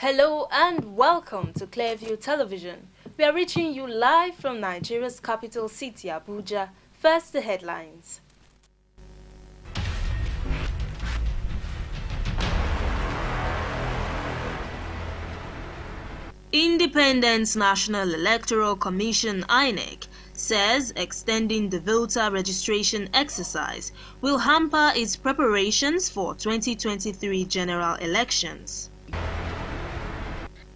Hello and welcome to Clearview Television. We are reaching you live from Nigeria's capital city, Abuja. First, the headlines. Independent National Electoral Commission (INEC) says extending the voter registration exercise will hamper its preparations for 2023 general elections.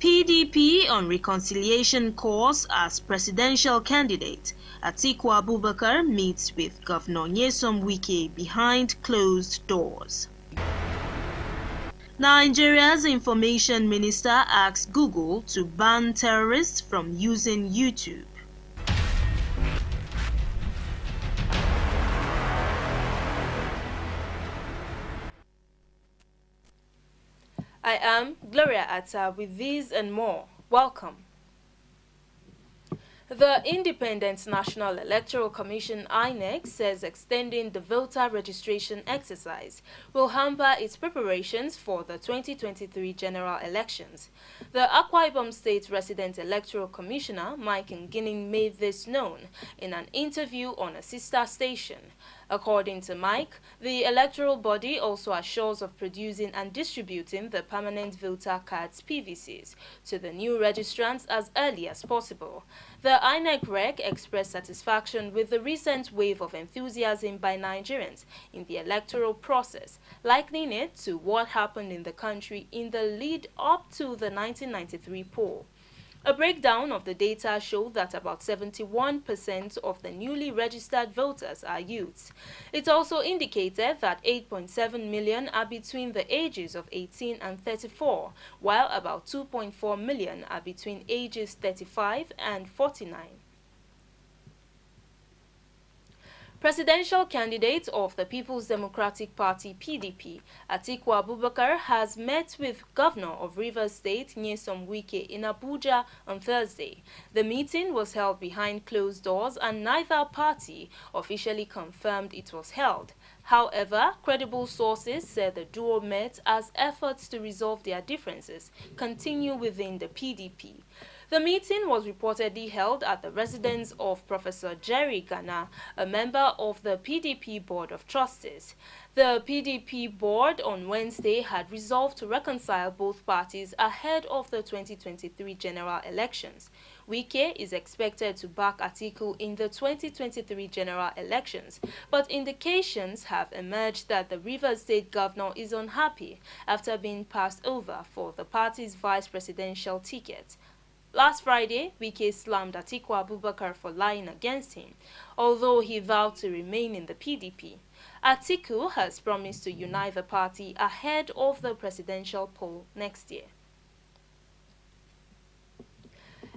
PDP on reconciliation course as presidential candidate. Atiku Abubakar meets with Governor Nyesom Wike behind closed doors. Nigeria's information minister asks Google to ban terrorists from using YouTube. I am Gloria Atta with these and more. Welcome. The Independent National Electoral Commission (INEC) says extending the voter registration exercise will hamper its preparations for the 2023 general elections. The Akwa Ibom State Resident Electoral Commissioner, Mike Nginin, made this known in an interview on a sister station. According to Mike, the electoral body also assures of producing and distributing the permanent voter cards (PVCs) to the new registrants as early as possible. The INEC Rec expressed satisfaction with the recent wave of enthusiasm by Nigerians in the electoral process, likening it to what happened in the country in the lead up to the 1993 poll. A breakdown of the data showed that about 71% of the newly registered voters are youths. It also indicated that 8.7 million are between the ages of 18 and 34, while about 2.4 million are between ages 35 and 49. Presidential candidate of the People's Democratic Party (PDP), Atiku Abubakar, has met with Governor of Rivers State Nyesom Wike in Abuja on Thursday. The meeting was held behind closed doors and neither party officially confirmed it was held. However, credible sources said the duo met as efforts to resolve their differences continue within the PDP. The meeting was reportedly held at the residence of Professor Jerry Ghana, a member of the PDP Board of Trustees. The PDP board on Wednesday had resolved to reconcile both parties ahead of the 2023 general elections. Wike is expected to back Atiku in the 2023 general elections, but indications have emerged that the Rivers State governor is unhappy after being passed over for the party's vice presidential ticket. Last Friday, Wike slammed Atiku Abubakar for lying against him, although he vowed to remain in the PDP. Atiku has promised to unite the party ahead of the presidential poll next year.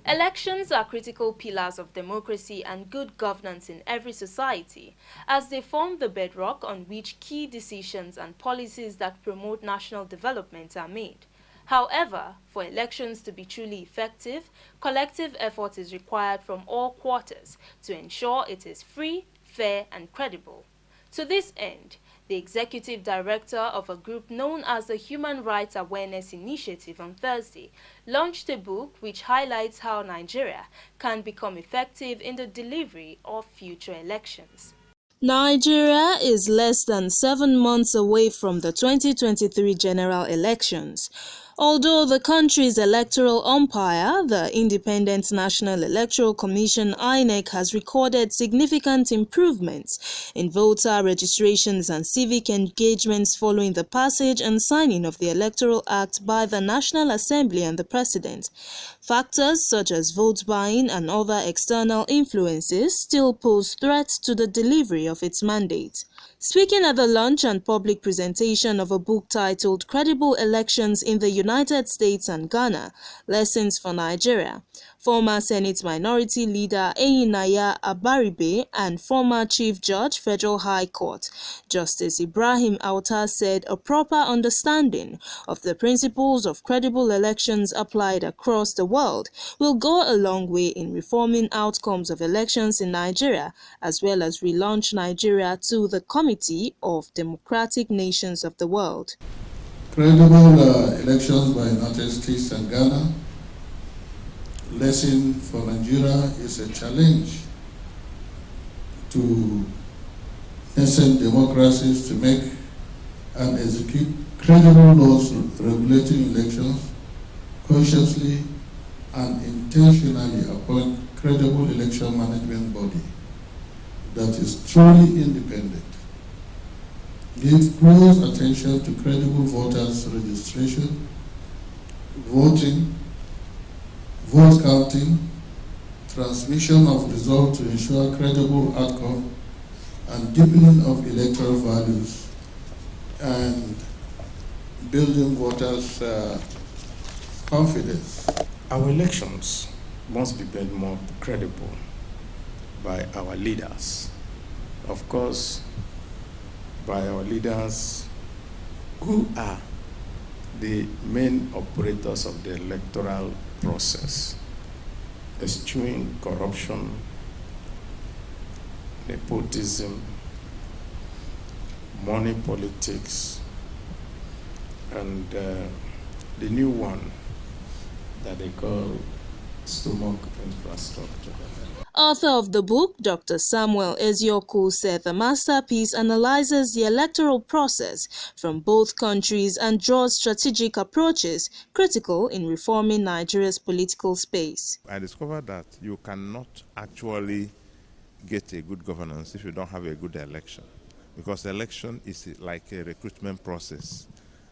Elections are critical pillars of democracy and good governance in every society, as they form the bedrock on which key decisions and policies that promote national development are made. However, for elections to be truly effective, collective effort is required from all quarters to ensure it is free, fair, and credible. To this end, the executive director of a group known as the Human Rights Awareness Initiative on Thursday launched a book which highlights how Nigeria can become effective in the delivery of future elections. Nigeria is less than 7 months away from the 2023 general elections. Although the country's electoral umpire, the Independent National Electoral Commission (INEC), has recorded significant improvements in voter registrations and civic engagements following the passage and signing of the Electoral Act by the National Assembly and the President, factors such as vote buying and other external influences still pose threats to the delivery of its mandate. Speaking at the launch and public presentation of a book titled Credible Elections in the United States and Ghana, Lessons for Nigeria, former Senate Minority Leader Eyinaya Abaribe and former Chief Judge, Federal High Court, Justice Ibrahim Auta, said a proper understanding of the principles of credible elections applied across the world will go a long way in reforming outcomes of elections in Nigeria, as well as relaunch Nigeria to the Committee of Democratic Nations of the World. Credible elections by United States and Ghana. Lesson for Nigeria is a challenge to nascent democracies to make and execute credible laws regulating elections, consciously and intentionally appoint credible election management body that is truly independent. Give close attention to credible voters registration, voting, vote counting, transmission of results to ensure credible outcome, and deepening of electoral values, and building voters' confidence. Our elections must be made more credible by our leaders. Of course, by our leaders who are the main operators of the electoral process, eschewing corruption, nepotism, money politics, and the new one that they call stomach infrastructure. Author of the book, Dr. Samuel Ezioku, said the masterpiece analyzes the electoral process from both countries and draws strategic approaches critical in reforming Nigeria's political space. I discovered that you cannot actually get a good governance if you don't have a good election, because election is like a recruitment process.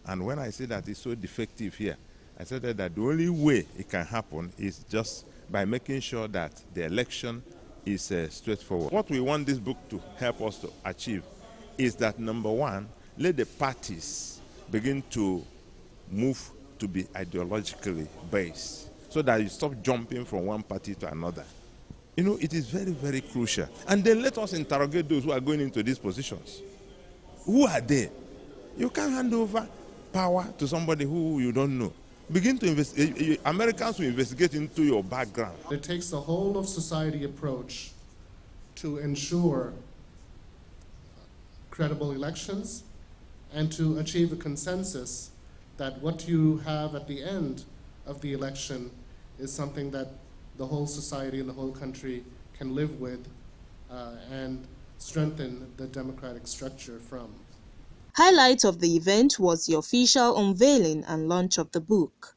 And when I say that it's so defective here, I said that the only way it can happen is just by making sure that the election is straightforward. What we want this book to help us to achieve is that, number one, let the parties begin to move to be ideologically based, so that you stop jumping from one party to another. You know, it is very, very crucial. And then let us interrogate those who are going into these positions. Who are they? You can't hand over power to somebody who you don't know. Begin to investigate. Americans will investigate into your background. It takes the whole of society approach to ensure credible elections and to achieve a consensus that what you have at the end of the election is something that the whole society and the whole country can live with and strengthen the democratic structure from. Highlight of the event was the official unveiling and launch of the book.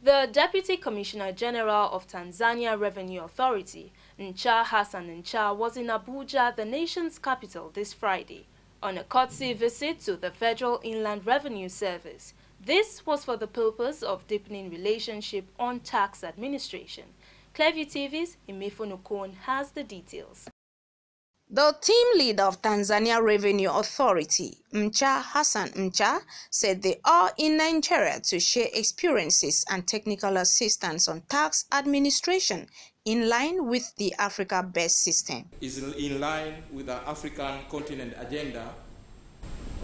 The Deputy Commissioner General of Tanzania Revenue Authority, Ncha Hassan Ncha, was in Abuja, the nation's capital, this Friday, on a courtesy visit to the Federal Inland Revenue Service. This was for the purpose of deepening relationship on tax administration. Clearview TV's Imefono Kon has the details. The team leader of Tanzania Revenue Authority, Ncha Hassan Ncha, said they are in Nigeria to share experiences and technical assistance on tax administration in line with the Africa-based system. Is in line with the African continent agenda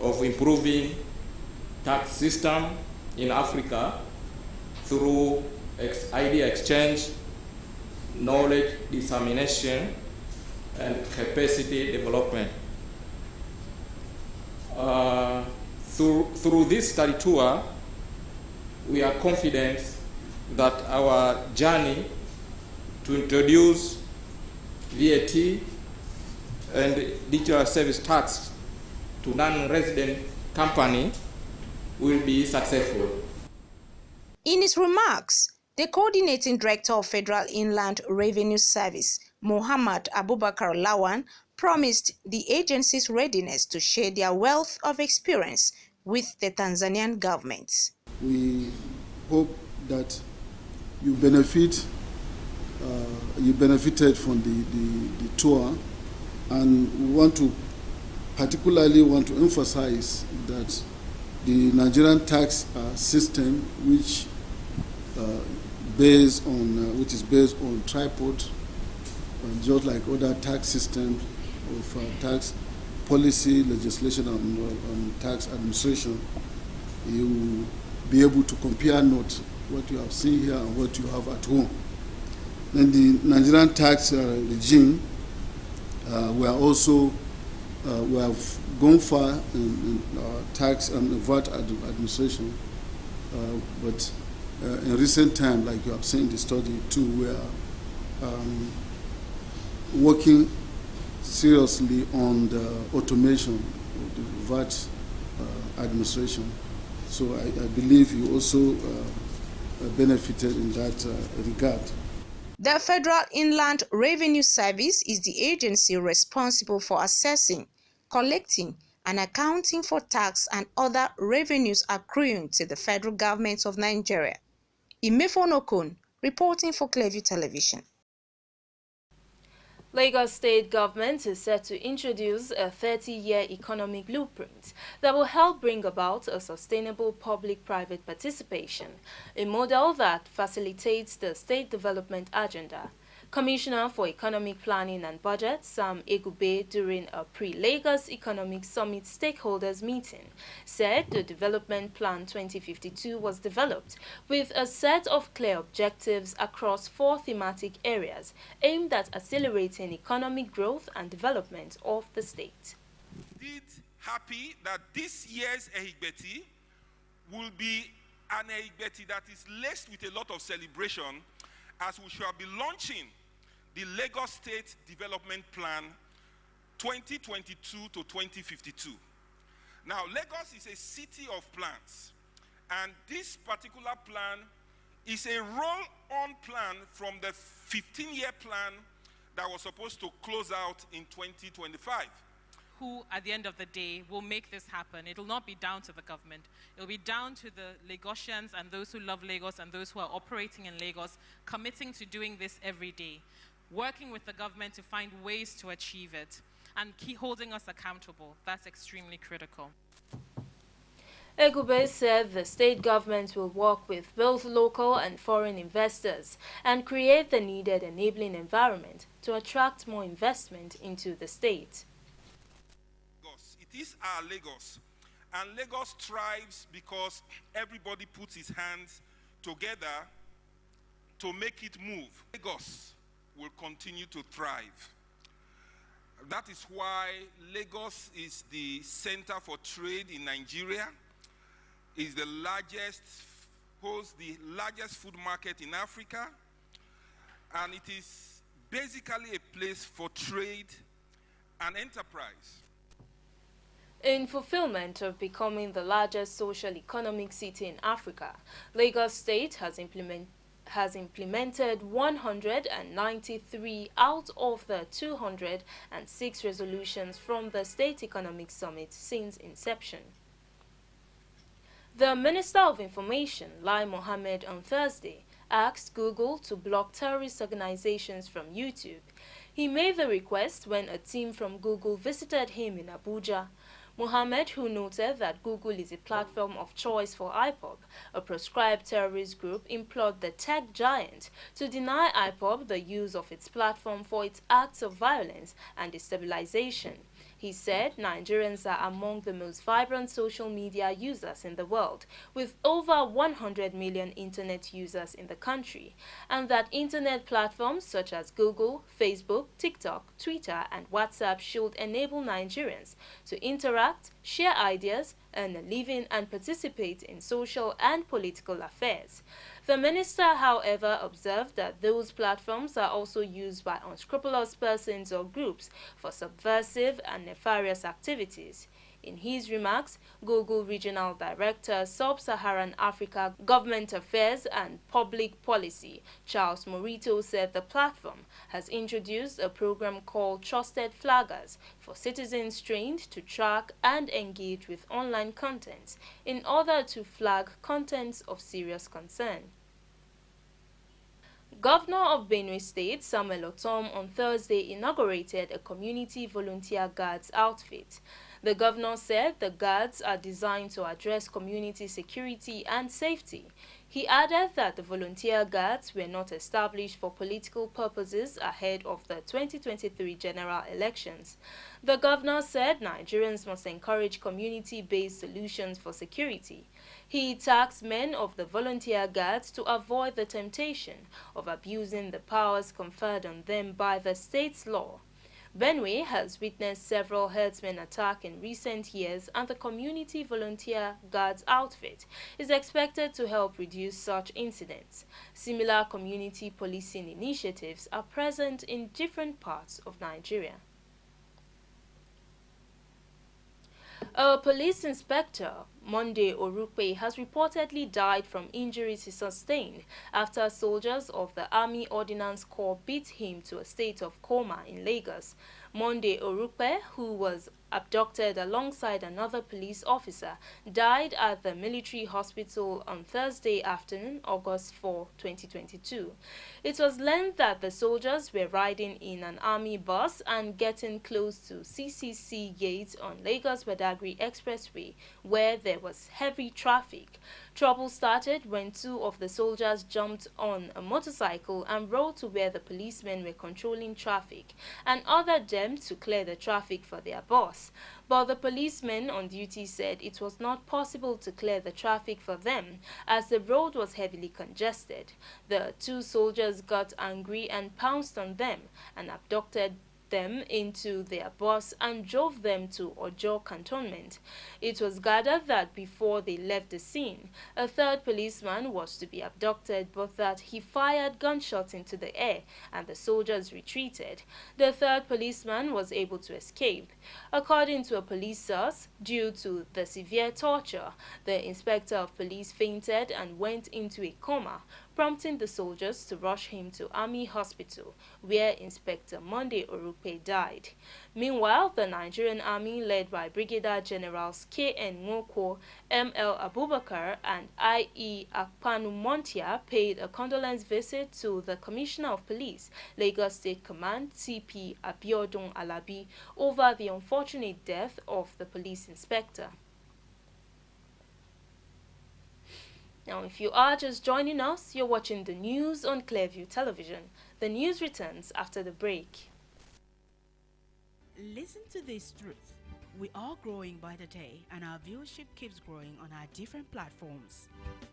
of improving tax system in Africa through idea exchange, knowledge dissemination, and capacity development. Through this study tour, we are confident that our journey to introduce VAT and digital service tax to non-resident company will be successful. In his remarks, the coordinating director of Federal Inland Revenue Service, Muhammad Abubakar Lawan, promised the agency's readiness to share their wealth of experience with the Tanzanian government. We hope that you benefited from the tour, and we particularly want to emphasize that the Nigerian tax system, which is based on tripod, just like other tax systems of tax policy, legislation, and tax administration, you will be able to compare note what you have seen here and what you have at home. Then the Nigerian tax regime, we are also we have gone far in our tax and VAT administration, but in recent time, like you have seen in the study too, we are working seriously on the automation of the VAT administration. So I believe you also benefited in that regard. The Federal Inland Revenue Service is the agency responsible for assessing, collecting, and accounting for tax and other revenues accruing to the federal government of Nigeria. Imefo reporting for Clearview Television. Lagos State government is set to introduce a 30-year economic blueprint that will help bring about a sustainable public-private participation, a model that facilitates the state development agenda. Commissioner for Economic Planning and Budget, Sam Egube, during a pre-Lagos Economic Summit stakeholders meeting, said the Development Plan 2052 was developed with a set of clear objectives across 4 thematic areas aimed at accelerating economic growth and development of the state. Indeed happy that this year's Ehigbeti will be an Ehigbeti that is laced with a lot of celebration, as we shall be launching the Lagos State Development Plan 2022 to 2052. Now, Lagos is a city of plans, and this particular plan is a roll-on plan from the 15-year plan that was supposed to close out in 2025. Who, at the end of the day, will make this happen. It will not be down to the government. It will be down to the Lagosians and those who love Lagos and those who are operating in Lagos, committing to doing this every day, working with the government to find ways to achieve it, and keep holding us accountable. That's extremely critical. Egube said the state government will work with both local and foreign investors and create the needed enabling environment to attract more investment into the state. It is our Lagos, and Lagos thrives because everybody puts his hands together to make it move. Lagos will continue to thrive. That is why Lagos is the center for trade in Nigeria, is the largest, holds the largest food market in Africa, and it is basically a place for trade and enterprise. In fulfillment of becoming the largest social economic city in Africa, Lagos State has implemented 193 out of the 206 resolutions from the State Economic Summit since inception. The Minister of Information, Lai Mohammed, on Thursday asked Google to block terrorist organizations from YouTube. He made the request when a team from Google visited him in Abuja. Mohammed, who noted that Google is a platform of choice for IPOB, a proscribed terrorist group, implored the tech giant to deny IPOB the use of its platform for its acts of violence and destabilization. He said Nigerians are among the most vibrant social media users in the world, with over 100 million internet users in the country, and that internet platforms such as Google, Facebook, TikTok, Twitter, and WhatsApp should enable Nigerians to interact, share ideas, earn a living, and participate in social and political affairs. The minister, however, observed that those platforms are also used by unscrupulous persons or groups for subversive and nefarious activities. In his remarks, Google Regional Director, Sub-Saharan Africa Government Affairs and Public Policy, Charles Morito, said the platform has introduced a program called Trusted Flaggers for citizens trained to track and engage with online contents in order to flag contents of serious concern. Governor of Benue State, Samuel Otom, on Thursday inaugurated a community volunteer guards outfit. The governor said the guards are designed to address community security and safety. He added that the volunteer guards were not established for political purposes ahead of the 2023 general elections. The governor said Nigerians must encourage community-based solutions for security. He tasked men of the volunteer guards to avoid the temptation of abusing the powers conferred on them by the state's law. Benue has witnessed several herdsmen attack in recent years, and the Community Volunteer Guards outfit is expected to help reduce such incidents. Similar community policing initiatives are present in different parts of Nigeria. A police inspector, Monday Orukpe, has reportedly died from injuries he sustained after soldiers of the Army Ordnance Corps beat him to a state of coma in Lagos. Monday Orukpe, who was abducted alongside another police officer, died at the military hospital on Thursday afternoon, August 4, 2022. It was learned that the soldiers were riding in an army bus and getting close to CCC Gate on Lagos-Badagry Expressway, where there was heavy traffic. Trouble started when two of the soldiers jumped on a motorcycle and rode to where the policemen were controlling traffic and ordered them to clear the traffic for their boss. But the policemen on duty said it was not possible to clear the traffic for them as the road was heavily congested. The two soldiers got angry and pounced on them and abducted them into their bus and drove them to Ojo cantonment. It was gathered that before they left the scene, a third policeman was to be abducted, but that he fired gunshots into the air and the soldiers retreated. The third policeman was able to escape. According to a police source, due to the severe torture, the inspector of police fainted and went into a coma, prompting the soldiers to rush him to Army Hospital, where Inspector Monday Orukpe died. Meanwhile, the Nigerian Army, led by Brigadier Generals K.N. Nwoko, M.L. Abubakar, and I.E. Akpanu-Montia, paid a condolence visit to the Commissioner of Police, Lagos State Command, CP Abiodun Alabi, over the unfortunate death of the police inspector. Now, if you are just joining us, you're watching the news on Clearview Television. The news returns after the break. Listen to this truth. We are growing by the day, and our viewership keeps growing on our different platforms.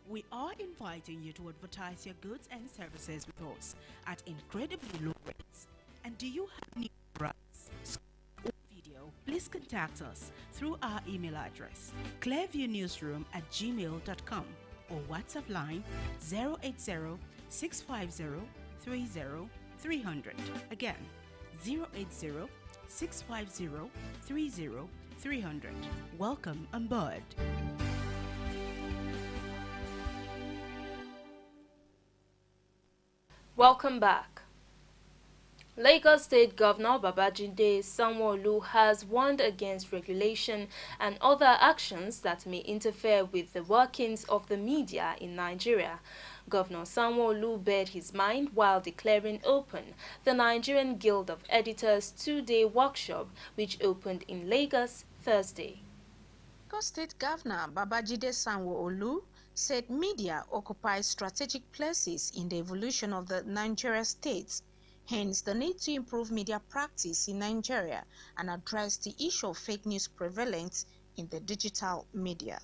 We are inviting you to advertise your goods and services with us at incredibly low rates. And do you have new brands or video? Please contact us through our email address, clearviewnewsroom@gmail.com. or WhatsApp line 080-650-30-300. Again, 080-650-30-300. Welcome on board. Welcome back. Lagos State Governor Babajide Sanwo-Olu has warned against regulation and other actions that may interfere with the workings of the media in Nigeria. Governor Sanwo-Olu bared his mind while declaring open the Nigerian Guild of Editors two-day workshop, which opened in Lagos Thursday. Lagos State Governor Babajide Sanwo-Olu said media occupies strategic places in the evolution of the Nigeria state. Hence, the need to improve media practice in Nigeria and address the issue of fake news prevalent in the digital media.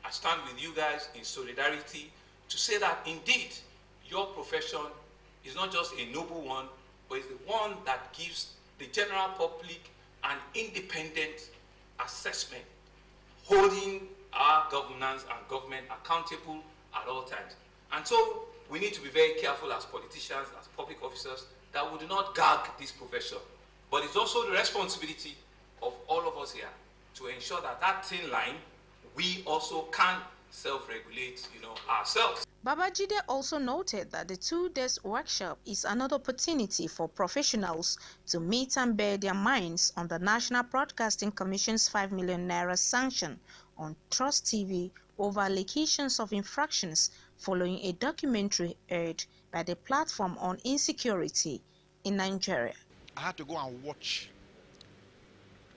I stand with you guys in solidarity to say that indeed your profession is not just a noble one, but is the one that gives the general public an independent assessment, holding our governance and government accountable at all times. And so we need to be very careful as politicians, as public officers, that we do not gag this profession. But it's also the responsibility of all of us here to ensure that that thin line, we also can self-regulate, ourselves. Babajide also noted that the 2 days workshop is another opportunity for professionals to meet and bear their minds on the National Broadcasting Commission's 5 million naira sanction on Trust TV over allegations of infractions following a documentary aired by the platform on insecurity in Nigeria. I had to go and watch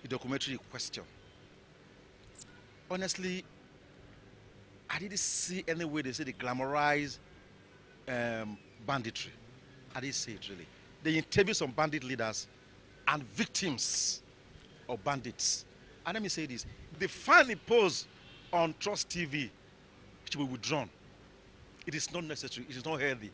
the documentary in question. Honestly, I didn't see any way they say they glamorize banditry. I didn't see it really. They interview some bandit leaders and victims of bandits. And let me say this, they finally pose on Trust TV, which will be withdrawn. It is not necessary, it is not healthy.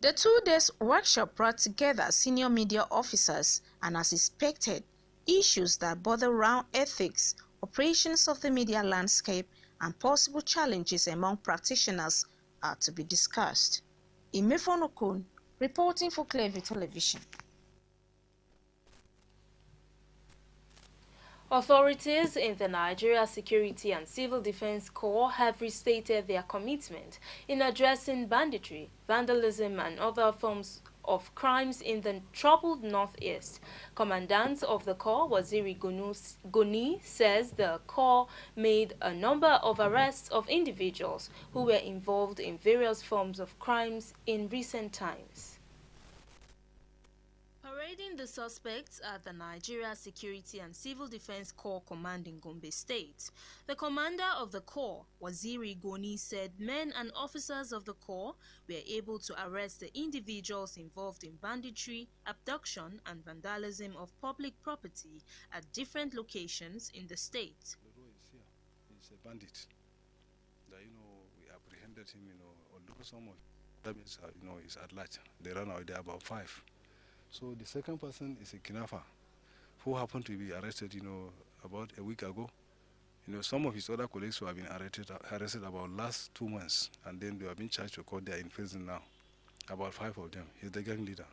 The 2-day workshop brought together senior media officers and, as expected, issues that border around ethics, operations of the media landscape, and possible challenges among practitioners are to be discussed. Imefonokun, reporting for Clearview Television. Authorities in the Nigeria Security and Civil Defense Corps have restated their commitment in addressing banditry, vandalism, and other forms of crimes in the troubled Northeast. Commandant of the Corps, Waziri Goni, says the Corps made a number of arrests of individuals who were involved in various forms of crimes in recent times. Parading the suspects at the Nigeria Security and Civil Defense Corps Command in Gombe State, the commander of the Corps, Waziri Goni, said men and officers of the Corps were able to arrest the individuals involved in banditry, abduction, and vandalism of public property at different locations in the state. He's a bandit. That, we apprehended him, although some of them is, is at large. They ran out there about 5. So the second person is a kidnapper who happened to be arrested, about a week ago. Some of his other colleagues who have been arrested about last 2 months, and then they have been charged to court. They are in prison now. About 5 of them. He's the gang leader.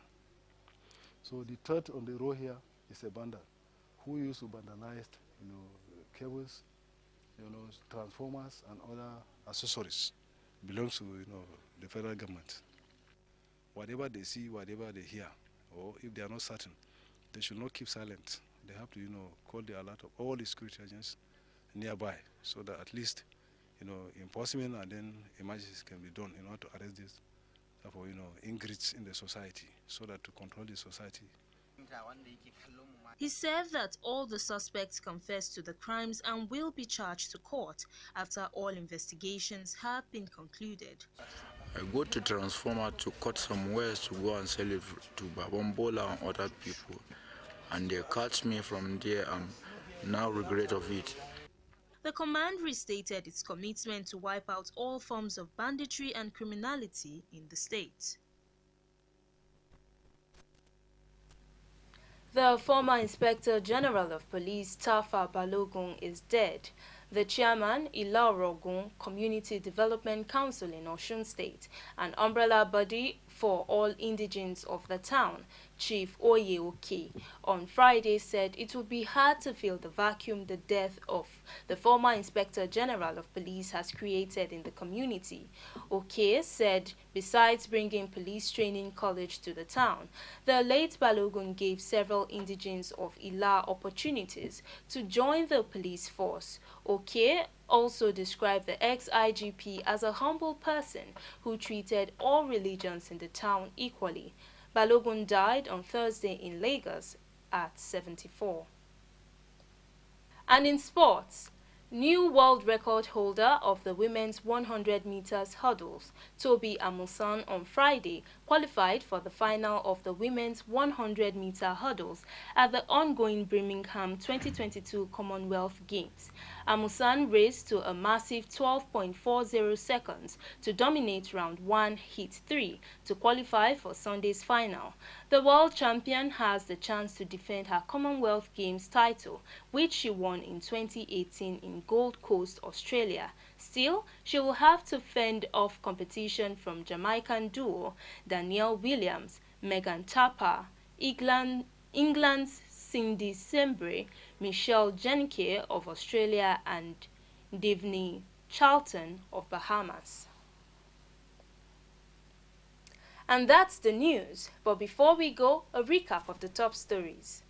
So the third on the row here is a bandit who used to vandalize, cables, transformers and other accessories. Belongs to, the federal government. Whatever they see, whatever they hear, or if they are not certain, they should not keep silent. They have to, call the alert of all the security agents nearby, so that at least, enforcement and then emergencies can be done in order to arrest this, for ingrates in the society, so that to control the society. He said that all the suspects confessed to the crimes and will be charged to court after all investigations have been concluded. I go to Transformer to cut some wires to go and sell it to Babambola and other people, and they catch me from there and now regret of it. The command restated its commitment to wipe out all forms of banditry and criminality in the state. The former Inspector General of Police, Tafa Balogun, is dead. The chairman, Ilaorogun Community Development Council in Osun State, an umbrella body for all indigents of the town, Chief Oyeoke, on Friday said it would be hard to fill the vacuum the death of the former Inspector General of Police has created in the community. Oke said besides bringing police training college to the town, the late Balogun gave several indigents of Ila opportunities to join the police force. Oke also described the ex-IGP as a humble person who treated all religions in the town equally. Balogun died on Thursday in Lagos at 74. And in sports, new world record holder of the women's 100 meters hurdles, Tobi Amusan, on Friday qualified for the final of the women's 100-meter hurdles at the ongoing Birmingham 2022 Commonwealth Games. Amusan raced to a massive 12.40 seconds to dominate round 1, heat 3, to qualify for Sunday's final. The world champion has the chance to defend her Commonwealth Games title, which she won in 2018 in Gold Coast, Australia. Still, she will have to fend off competition from Jamaican duo Danielle Williams, Megan Tapper, England's Cindy Sembre, Michelle Jenke of Australia, and Divney Charlton of Bahamas. And that's the news. But before we go, a recap of the top stories.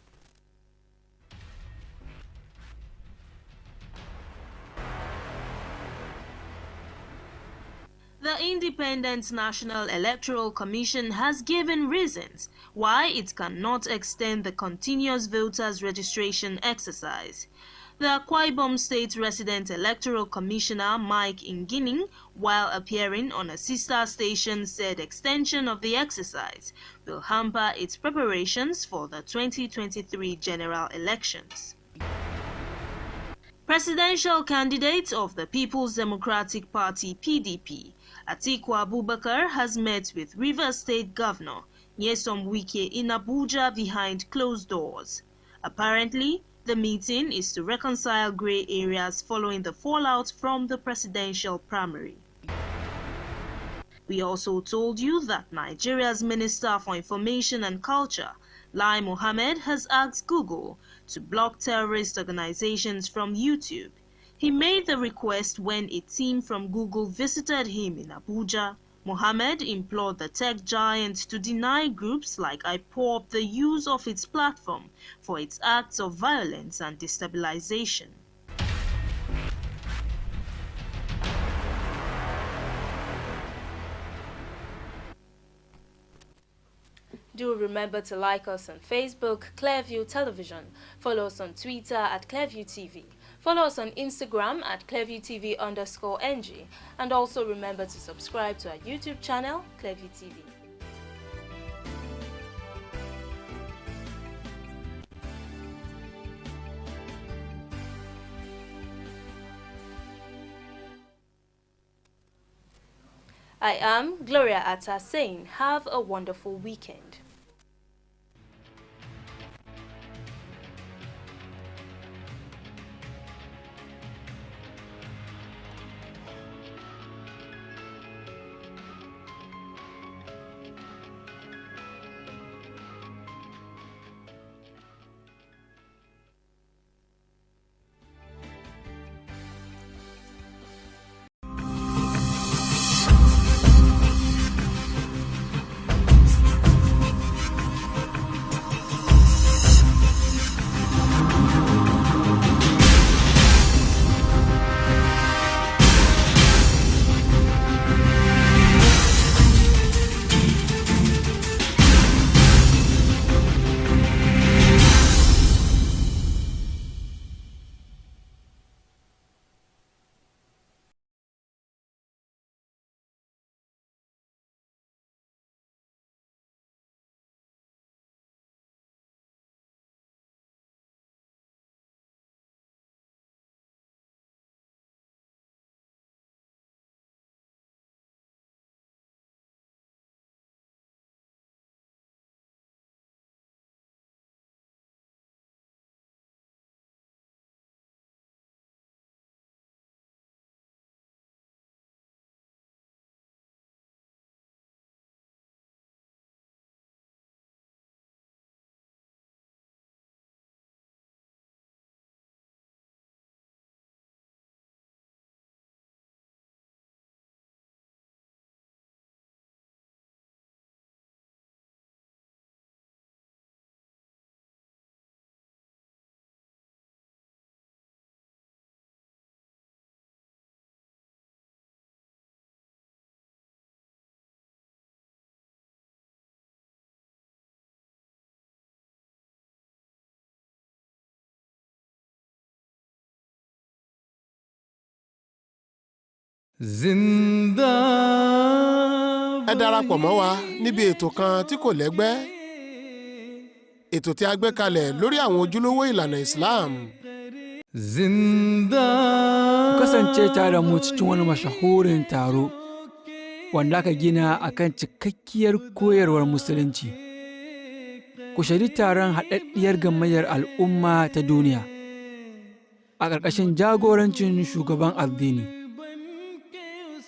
The Independent National Electoral Commission has given reasons why it cannot extend the continuous voters registration exercise. The Akwa Ibom State Resident Electoral Commissioner Mike Ngining, while appearing on a sister station, said extension of the exercise will hamper its preparations for the 2023 general elections. Presidential candidate of the People's Democratic Party (PDP), Atiku Abubakar has met with Rivers State Governor Nyesom Wike in Abuja behind closed doors. Apparently, the meeting is to reconcile grey areas following the fallout from the presidential primary. We also told you that Nigeria's Minister for Information and Culture, Lai Mohammed, has asked Google to block terrorist organizations from YouTube. He made the request when a team from Google visited him in Abuja. Mohammed implored the tech giant to deny groups like IPOB the use of its platform for its acts of violence and destabilization. Do remember to like us on Facebook, Clearview Television. Follow us on Twitter at Clearview TV. Follow us on Instagram at ClearviewTV_NG. And also remember to subscribe to our YouTube channel, Clearview TV. I am Gloria Atta saying have a wonderful weekend. ẹ darapọ̀ mọ́ wa níbi ètò kan tí kò lẹ́gbẹ́, ètò tí a gbé kalẹ̀ lórí àwọn ojúlówó ìlànà Islam. Ku kasance tare da mu cikin wani mashahurin taro wanda aka gina akan cikakkiyar koyarwar Musulunci. Ku shaidi taron haɗaɗɗiyar gamayyar al'umma ta duniya a ƙarƙashin jagorancin shugaban addini.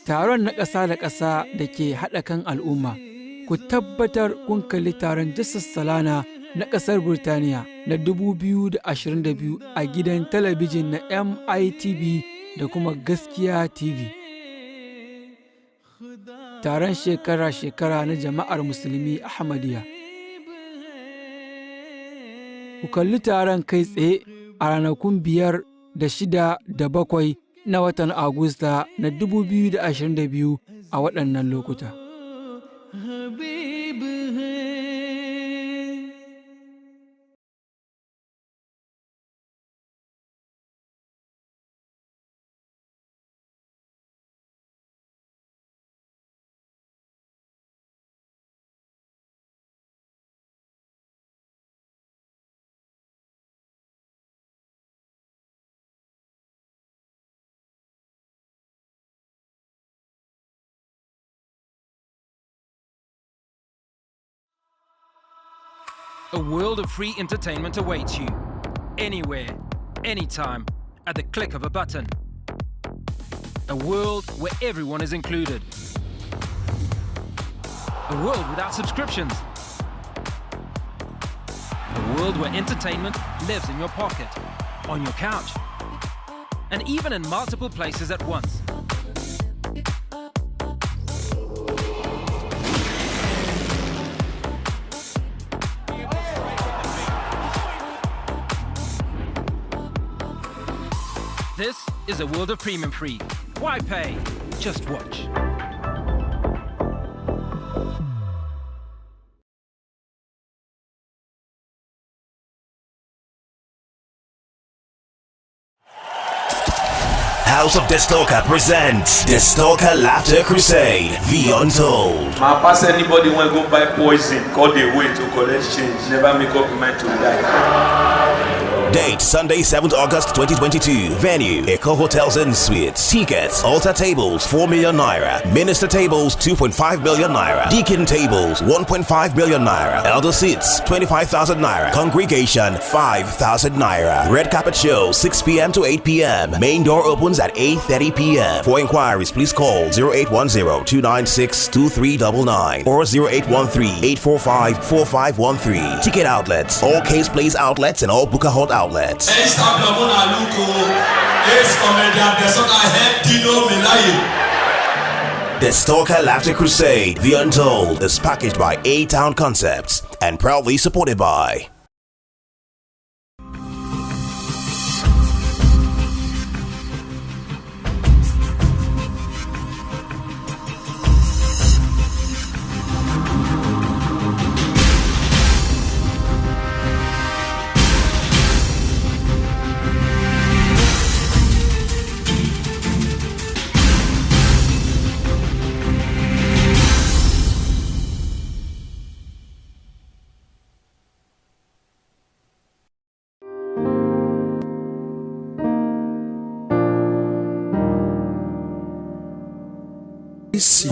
Taron na ƙasa da ƙasa da ke haɗa kan al'umma. Ku tabbatar kun kalli taron Jassas Salana na ƙasar Burtaniya na 2022 a gidan talabijin na MITV da kuma Gaskiya TV. Taron shekara-shekara na jama'ar Musulmi Ahmadiyya. Ku kalli taron kai tsaye a ranakun 5 da 6 da 7 na watan Agusta na 2022 a waɗannan lokuta. A world of free entertainment awaits you. Anywhere, anytime, at the click of a button. A world where everyone is included. A world without subscriptions. A world where entertainment lives in your pocket, on your couch, and even in multiple places at once. This is a world of premium free. Why pay? Just watch. House of the Stalker presents The Stalker Laughter Crusade, The Untold. My pass anybody want to go buy poison, call the way to collect change, never make up your mind to die. Date Sunday, 7th August 2022. Venue Eco Hotels and Suites. Tickets altar tables 4 million naira. Minister tables 2.5 million naira. Deacon tables 1.5 million naira. Elder seats 25,000 naira. Congregation 5,000 naira. Red carpet show 6 p.m. to 8 p.m. Main door opens at 8:30 p.m. For inquiries, please call 0810-296-2399 or 0813-845-4513. Ticket outlets, all Case Place outlets and all Booker Hot outlets. The Stalker Laughter Crusade, The Untold, is packaged by A-Town Concepts and proudly supported by you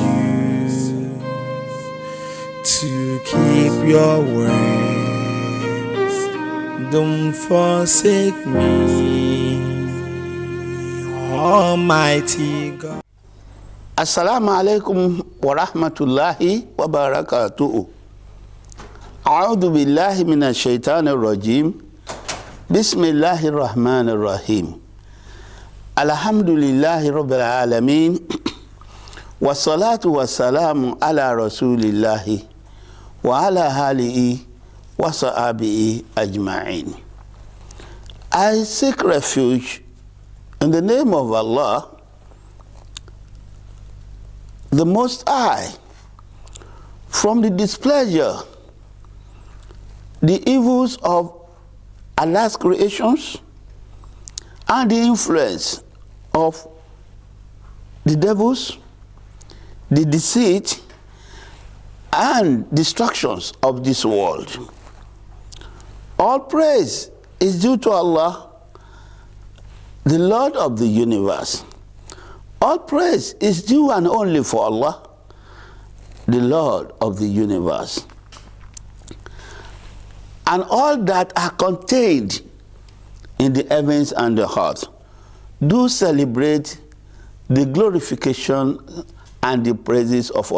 to keep your words. Don't forsake me, Almighty God. Assalamu alaikum wa rahmatullahi wa barakatuhu. A'udhu billahi minash shaitanir rajim. Bismillahir rahmanir rahim. Alhamdulillahi rabbil alamin. Wassalatu wassalamu ala rasulillahi wa ala alihi wa sahbihi ajma'in. I seek refuge in the name of Allah, the Most High, from the displeasure, the evils of Allah's creations, and the influence of the devils, the deceit and destructions of this world. All praise is due to Allah, the Lord of the universe. All praise is due and only for Allah, the Lord of the universe. And all that are contained in the heavens and the earth do celebrate the glorification and the praises of